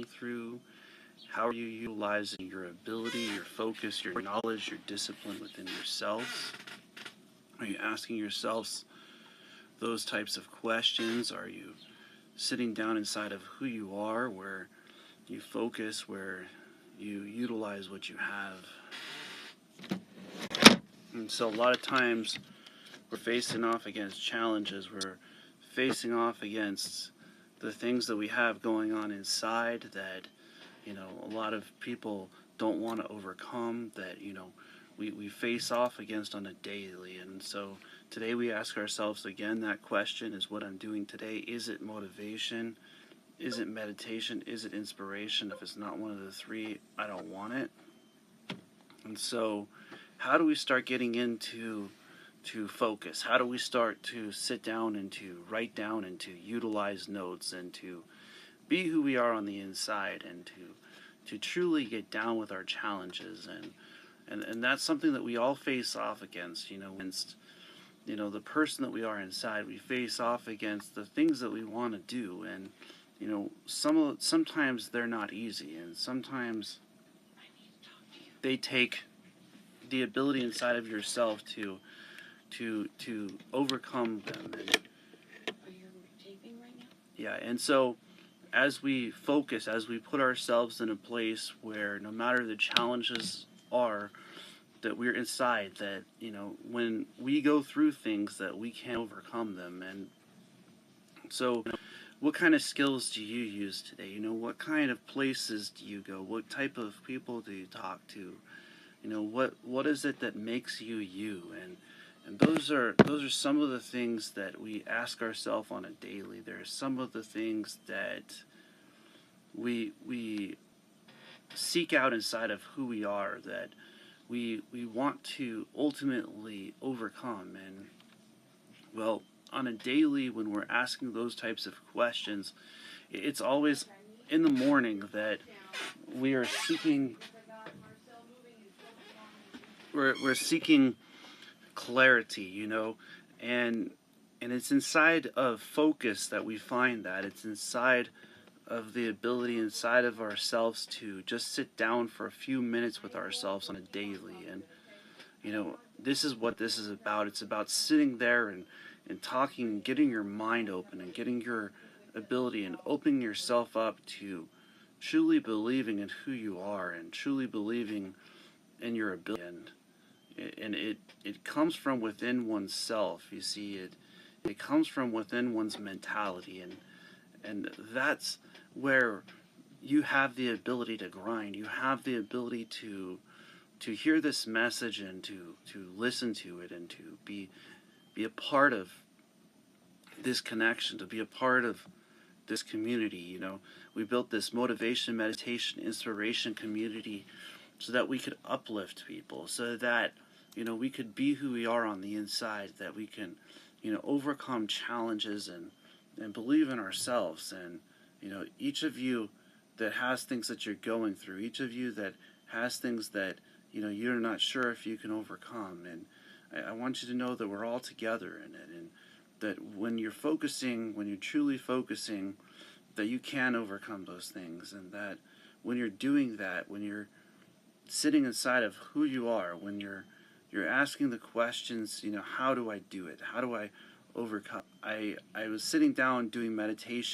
through? How are you utilizing your ability, your focus, your knowledge, your discipline within yourselves? Are you asking yourselves those types of questions? Are you sitting down inside of who you are, where you focus, where you utilize what you have? And so a lot of times we're facing off against challenges. We're facing off against the things that we have going on inside that, a lot of people don't want to overcome, that, we face off against on a daily. And so today we ask ourselves again that question: is what I'm doing today, is it motivation? Is it meditation? Is it inspiration? If it's not one of the three, I don't want it. And so how do we start getting into focus? How do we start to sit down and to write down and to utilize notes and to be who we are on the inside and to truly get down with our challenges? And that's something that we all face off against, against the person that we are inside. We face off against the things that we want to do, and sometimes they're not easy, and sometimes they take the ability inside of yourself to overcome them. And, are you taping right now? yeah, and so as we focus, as we put ourselves in a place where no matter the challenges are, that we're inside, that, when we go through things, that we can overcome them. And so what kind of skills do you use today? What kind of places do you go? What type of people do you talk to? What is it that makes you you? And those are some of the things that we ask ourselves on a daily. There's some of the things that we seek out inside of who we are, that we want to ultimately overcome. And well, on a daily, when we're asking those types of questions, it's always in the morning that we are seeking we're seeking clarity, and it's inside of focus that we find that. It's inside of the ability inside of ourselves to just sit down for a few minutes with ourselves on a daily. And this is what this is about. It's about sitting there and talking, getting your mind open and getting your ability and opening yourself up to truly believing in who you are and truly believing in your ability. And it comes from within oneself. You see, it comes from within one's mentality, and that's where you have the ability to grind. You have the ability to hear this message and to listen to it and to be a part of this connection, to be a part of this community. We built this motivation, meditation, inspiration community so that we could uplift people, so that we could be who we are on the inside, that we can overcome challenges and believe in ourselves. And each of you that has things that you're going through, each of you that has things that you're not sure if you can overcome, and I want you to know that we're all together in it, and that when you're truly focusing, that you can overcome those things. And that when you're doing that, when you're sitting inside of who you are, when you're asking the questions, how do I do it? How do I overcome? I was sitting down doing meditation